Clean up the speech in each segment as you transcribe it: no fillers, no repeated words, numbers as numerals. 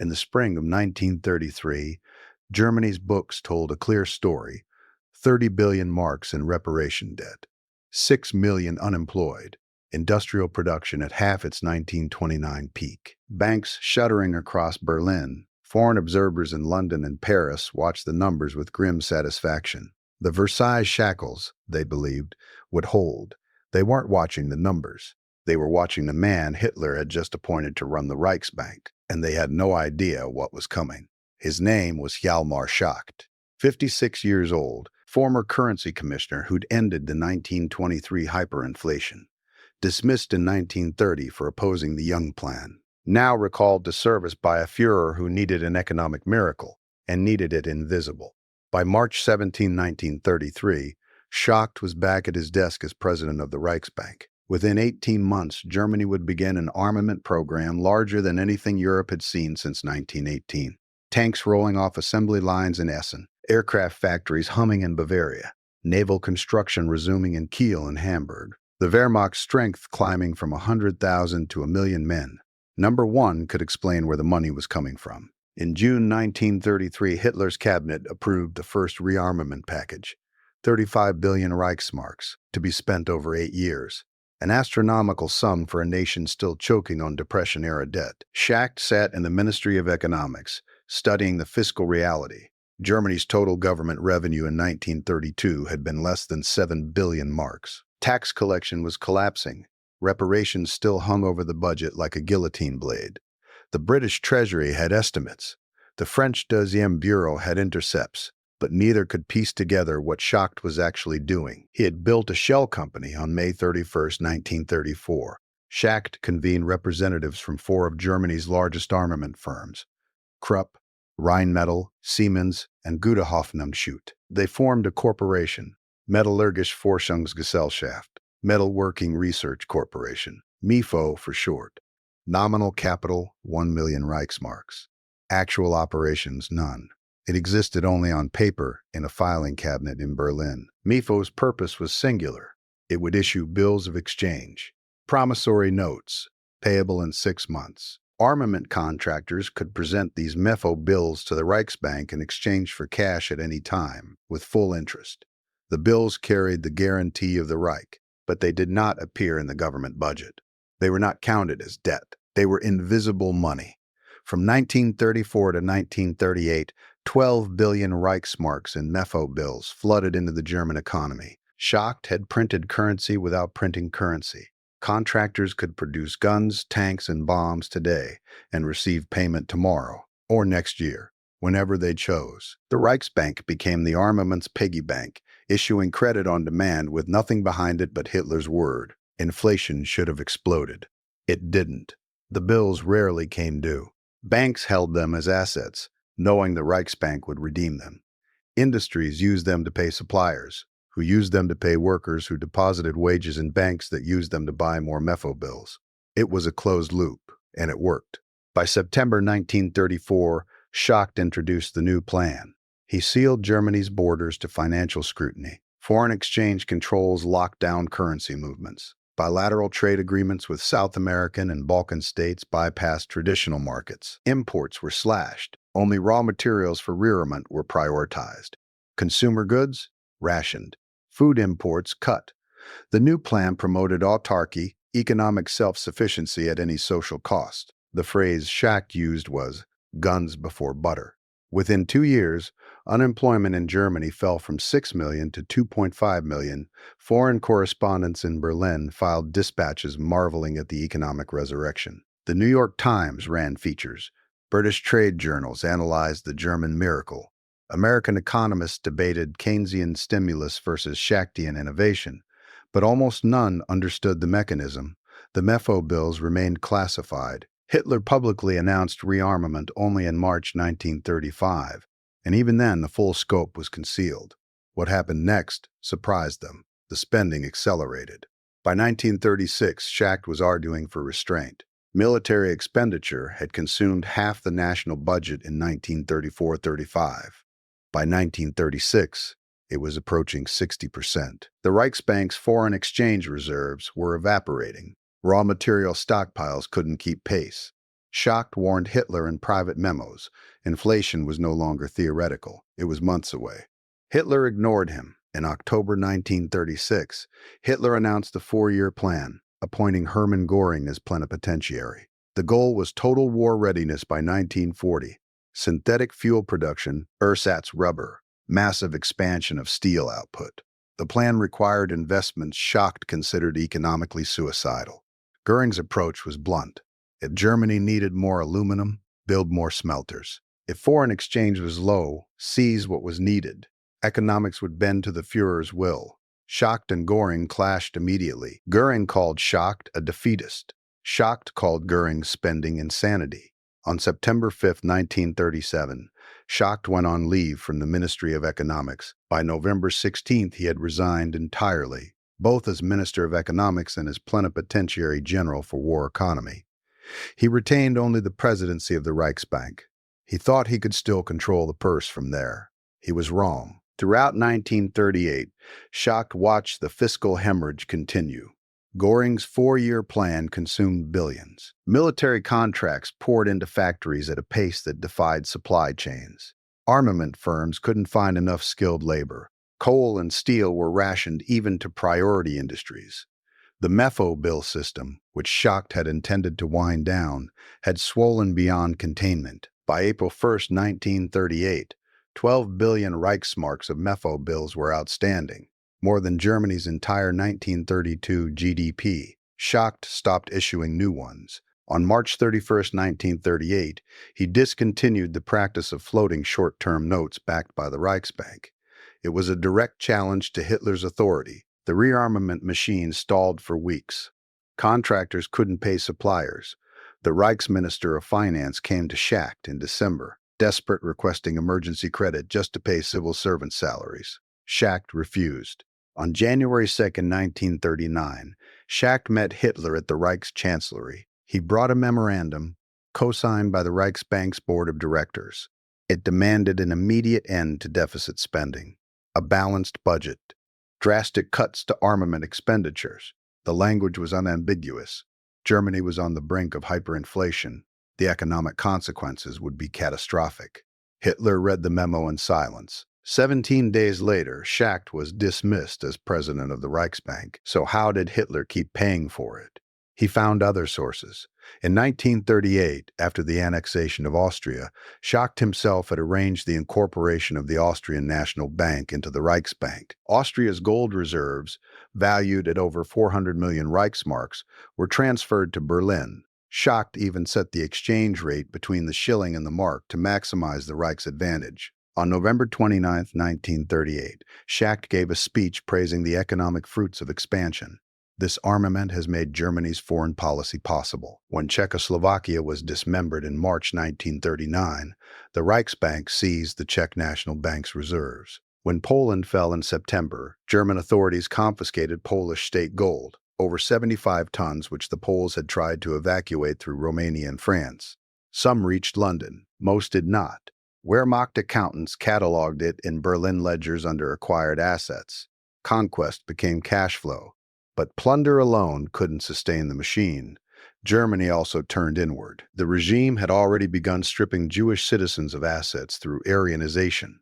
In the spring of 1933, Germany's books told a clear story: 30 billion marks in reparation debt, 6 million unemployed, industrial production at half its 1929 peak, banks shuddering across Berlin. Foreign observers in London and Paris watched the numbers with grim satisfaction. The Versailles shackles, they believed, would hold. They weren't watching the numbers. They were watching the man Hitler had just appointed to run the Reichsbank, and they had no idea what was coming. His name was Hjalmar Schacht, 56 years old, former currency commissioner who'd ended the 1923 hyperinflation, dismissed in 1930 for opposing the Young Plan, now recalled to service by a Führer who needed an economic miracle, and needed it invisible. By March 17, 1933, Schacht was back at his desk as president of the Reichsbank. Within 18 months, Germany would begin an armament program larger than anything Europe had seen since 1918. Tanks rolling off assembly lines in Essen, aircraft factories humming in Bavaria, naval construction resuming in Kiel and Hamburg, the Wehrmacht's strength climbing from 100,000 to 1,000,000 men. Number one could explain where the money was coming from. In June 1933, Hitler's cabinet approved the first rearmament package, 35 billion Reichsmarks, to be spent over 8 years. An astronomical sum for a nation still choking on Depression-era debt. Schacht sat in the Ministry of Economics, studying the fiscal reality. Germany's total government revenue in 1932 had been less than 7 billion marks. Tax collection was collapsing. Reparations still hung over the budget like a guillotine blade. The British Treasury had estimates. The French Deuxième Bureau had intercepts, but neither could piece together what Schacht was actually doing. He had built a shell company on May 31, 1934. Schacht convened representatives from 4 of Germany's largest armament firms: Krupp, Rheinmetall, Siemens, and Güterhoffnungsschule. They formed a corporation, Metallurgische Forschungsgesellschaft, Metalworking Research Corporation, MEFO for short. Nominal capital, 1 million Reichsmarks. Actual operations, none. It existed only on paper in a filing cabinet in Berlin. MEFO's purpose was singular. It would issue bills of exchange, promissory notes, payable in 6 months. Armament contractors could present these MEFO bills to the Reichsbank in exchange for cash at any time, with full interest. The bills carried the guarantee of the Reich, but they did not appear in the government budget. They were not counted as debt. They were invisible money. From 1934 to 1938, 12 billion Reichsmarks in MEFO bills flooded into the German economy. Schacht had printed currency without printing currency. Contractors could produce guns, tanks, and bombs today and receive payment tomorrow or next year, whenever they chose. The Reichsbank became the armaments piggy bank, issuing credit on demand with nothing behind it but Hitler's word. Inflation should have exploded. It didn't. The bills rarely came due. Banks held them as assets, knowing the Reichsbank would redeem them. Industries used them to pay suppliers, who used them to pay workers who deposited wages in banks that used them to buy more MEFO bills. It was a closed loop, and it worked. By September 1934, Schacht introduced the new plan. He sealed Germany's borders to financial scrutiny. Foreign exchange controls locked down currency movements. Bilateral trade agreements with South American and Balkan states bypassed traditional markets. Imports were slashed. Only raw materials for rearmament were prioritized. Consumer goods rationed. Food imports cut. The new plan promoted autarky, economic self-sufficiency at any social cost. The phrase Schacht used was guns before butter. Within 2 years, unemployment in Germany fell from 6 million to 2.5 million. Foreign correspondents in Berlin filed dispatches marveling at the economic resurrection. The New York Times ran features. British trade journals analyzed the German miracle. American economists debated Keynesian stimulus versus Schachtian innovation, but almost none understood the mechanism. The MEFO bills remained classified. Hitler publicly announced rearmament only in March 1935, and even then the full scope was concealed. What happened next surprised them. The spending accelerated. By 1936, Schacht was arguing for restraint. Military expenditure had consumed half the national budget in 1934-35. By 1936, it was approaching 60%. The Reichsbank's foreign exchange reserves were evaporating. Raw material stockpiles couldn't keep pace. Schacht warned Hitler in private memos. Inflation was no longer theoretical. It was months away. Hitler ignored him. In October 1936, Hitler announced the four-year plan, appointing Hermann Göring as plenipotentiary. The goal was total war readiness by 1940. Synthetic fuel production, ersatz rubber, massive expansion of steel output. The plan required investments Schacht considered economically suicidal. Göring's approach was blunt. If Germany needed more aluminum, build more smelters. If foreign exchange was low, seize what was needed. Economics would bend to the Führer's will. Schacht and Göring clashed immediately. Göring called Schacht a defeatist. Schacht called Göring spending insanity. On September 5, 1937, Schacht went on leave from the Ministry of Economics. By November 16th, he had resigned entirely, both as Minister of Economics and as Plenipotentiary General for War Economy. He retained only the presidency of the Reichsbank. He thought he could still control the purse from there. He was wrong. Throughout 1938, Schacht watched the fiscal hemorrhage continue. Göring's four-year plan consumed billions. Military contracts poured into factories at a pace that defied supply chains. Armament firms couldn't find enough skilled labor. Coal and steel were rationed even to priority industries. The MEFO bill system, which Schacht had intended to wind down, had swollen beyond containment. By April 1, 1938, 12 billion Reichsmarks of MEFO bills were outstanding, more than Germany's entire 1932 GDP. Schacht stopped issuing new ones. On March 31, 1938, he discontinued the practice of floating short-term notes backed by the Reichsbank. It was a direct challenge to Hitler's authority. The rearmament machine stalled for weeks. Contractors couldn't pay suppliers. The Reichsminister of Finance came to Schacht in December, desperate, requesting emergency credit just to pay civil servant salaries. Schacht refused. On January 2, 1939, Schacht met Hitler at the Reichschancellery. He brought a memorandum, co-signed by the Reichsbank's board of directors. It demanded an immediate end to deficit spending, a balanced budget, drastic cuts to armament expenditures. The language was unambiguous. Germany was on the brink of hyperinflation. The economic consequences would be catastrophic. Hitler read the memo in silence. 17 days later, Schacht was dismissed as president of the Reichsbank. So how did Hitler keep paying for it? He found other sources. In 1938, after the annexation of Austria, Schacht himself had arranged the incorporation of the Austrian National Bank into the Reichsbank. Austria's gold reserves, valued at over 400 million Reichsmarks, were transferred to Berlin. Schacht even set the exchange rate between the shilling and the mark to maximize the Reich's advantage. On November 29, 1938, Schacht gave a speech praising the economic fruits of expansion. This armament has made Germany's foreign policy possible. When Czechoslovakia was dismembered in March 1939, the Reichsbank seized the Czech National Bank's reserves. When Poland fell in September, German authorities confiscated Polish state gold, over 75 tons, which the Poles had tried to evacuate through Romania and France. Some reached London, most did not. Wehrmacht accountants cataloged it in Berlin ledgers under acquired assets. Conquest became cash flow. But plunder alone couldn't sustain the machine. Germany also turned inward. The regime had already begun stripping Jewish citizens of assets through Aryanization,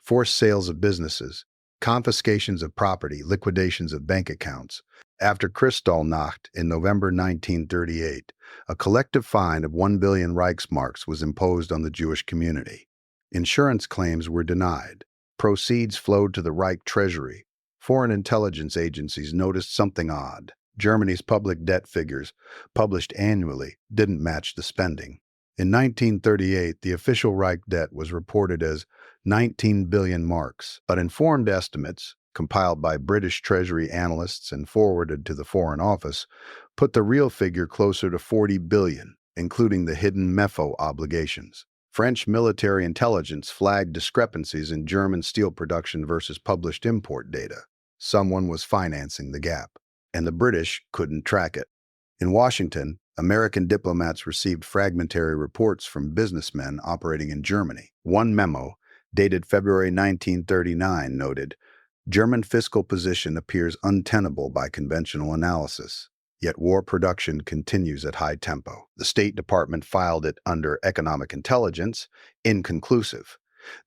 forced sales of businesses, confiscations of property, liquidations of bank accounts. After Kristallnacht in November 1938, a collective fine of 1 billion Reichsmarks was imposed on the Jewish community. Insurance claims were denied. Proceeds flowed to the Reich Treasury. Foreign intelligence agencies noticed something odd. Germany's public debt figures, published annually, didn't match the spending. In 1938, the official Reich debt was reported as 19 billion marks, but informed estimates, compiled by British Treasury analysts and forwarded to the Foreign Office, put the real figure closer to 40 billion, including the hidden MEFO obligations. French military intelligence flagged discrepancies in German steel production versus published import data. Someone was financing the gap, and the British couldn't track it. In Washington, American diplomats received fragmentary reports from businessmen operating in Germany. One memo, dated February 1939, noted, "German fiscal position appears untenable by conventional analysis." Yet war production continues at high tempo. The State Department filed it under economic intelligence, inconclusive.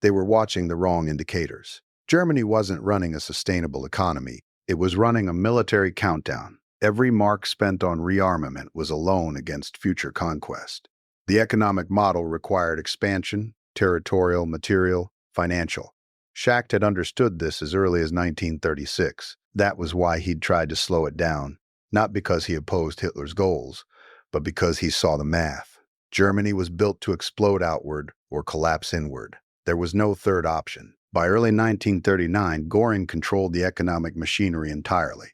They were watching the wrong indicators. Germany wasn't running a sustainable economy. It was running a military countdown. Every mark spent on rearmament was a loan against future conquest. The economic model required expansion, territorial, material, financial. Schacht had understood this as early as 1936. That was why he'd tried to slow it down, not because he opposed Hitler's goals, but because he saw the math. Germany was built to explode outward or collapse inward. There was no third option. By early 1939, Göring controlled the economic machinery entirely.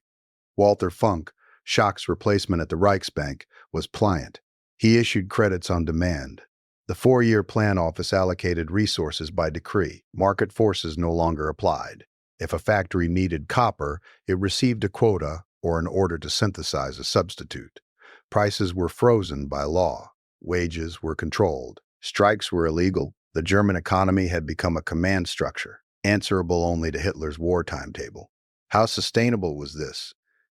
Walter Funk, Schacht's replacement at the Reichsbank, was pliant. He issued credits on demand. The four-year plan office allocated resources by decree. Market forces no longer applied. If a factory needed copper, it received a quota or an order to synthesize a substitute. Prices were frozen by law. Wages were controlled. Strikes were illegal. The German economy had become a command structure, answerable only to Hitler's war timetable. How sustainable was this?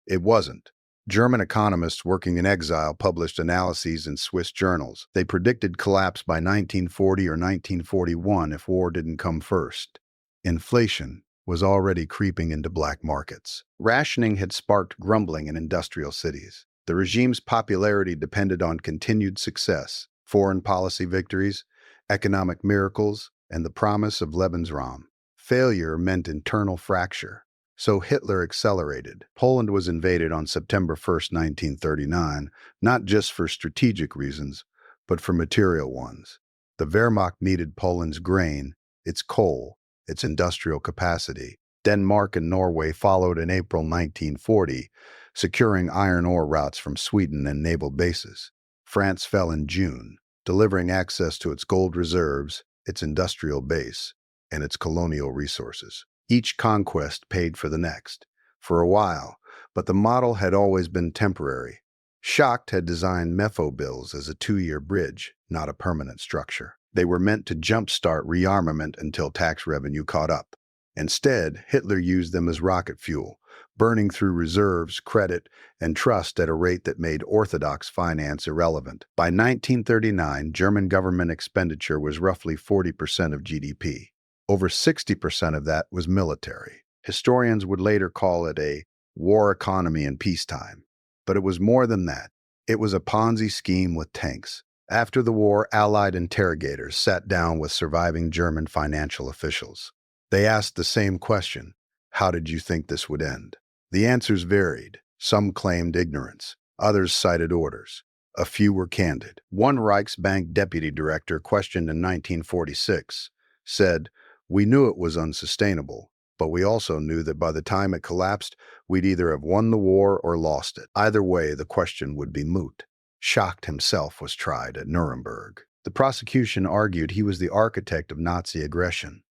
It wasn't. German economists working in exile published analyses in Swiss journals. They predicted collapse by 1940 or 1941 if war didn't come first. Inflation was already creeping into black markets. Rationing had sparked grumbling in industrial cities. The regime's popularity depended on continued success, foreign policy victories, economic miracles, and the promise of Lebensraum. Failure meant internal fracture. So Hitler accelerated. Poland was invaded on September 1, 1939, not just for strategic reasons, but for material ones. The Wehrmacht needed Poland's grain, its coal, its industrial capacity. Denmark and Norway followed in April 1940, securing iron ore routes from Sweden and naval bases. France fell in June, delivering access to its gold reserves, its industrial base, and its colonial resources. Each conquest paid for the next, for a while, but the model had always been temporary. Schacht had designed MEFO bills as a 2-year bridge, not a permanent structure. They were meant to jumpstart rearmament until tax revenue caught up. Instead, Hitler used them as rocket fuel, burning through reserves, credit, and trust at a rate that made orthodox finance irrelevant. By 1939, German government expenditure was roughly 40% of GDP. Over 60% of that was military. Historians would later call it a war economy in peacetime. But it was more than that. It was a Ponzi scheme with tanks. After the war, Allied interrogators sat down with surviving German financial officials. They asked the same question: how did you think this would end? The answers varied. Some claimed ignorance. Others cited orders. A few were candid. One Reichsbank deputy director, questioned in 1946, said, "We knew it was unsustainable, but we also knew that by the time it collapsed, we'd either have won the war or lost it. Either way, the question would be moot." Schacht himself was tried at Nuremberg. The prosecution argued he was the architect of Nazi aggression,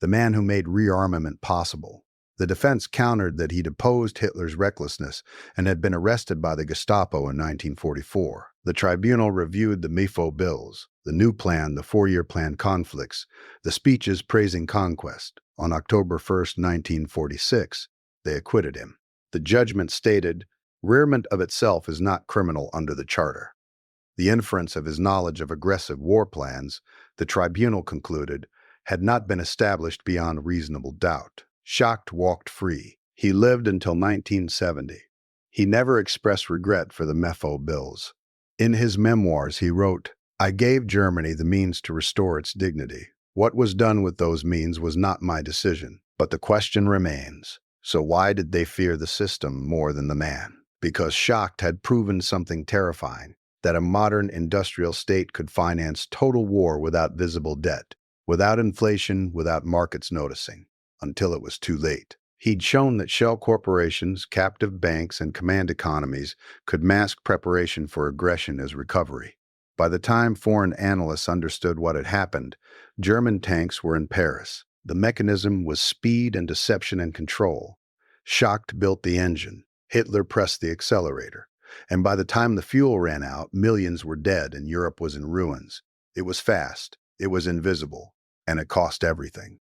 the man who made rearmament possible. The defense countered that he'd opposed Hitler's recklessness and had been arrested by the Gestapo in 1944. The tribunal reviewed the MEFO bills, the new plan, the four-year plan conflicts, the speeches praising conquest. On October 1, 1946, they acquitted him. The judgment stated, "Rearmament of itself is not criminal under the Charter." The inference of his knowledge of aggressive war plans, the tribunal concluded, had not been established beyond reasonable doubt. Schacht walked free. He lived until 1970. He never expressed regret for the MEFO bills. In his memoirs, he wrote, "I gave Germany the means to restore its dignity. What was done with those means was not my decision, but the question remains. So why did they fear the system more than the man?" Because Schacht had proven something terrifying, that a modern industrial state could finance total war without visible debt, without inflation, without markets noticing, until it was too late. He'd shown that shell corporations, captive banks, and command economies could mask preparation for aggression as recovery. By the time foreign analysts understood what had happened, German tanks were in Paris. The mechanism was speed and deception and control. Schacht built the engine. Hitler pressed the accelerator. And by the time the fuel ran out, millions were dead and Europe was in ruins. It was fast, it was invisible, and it cost everything.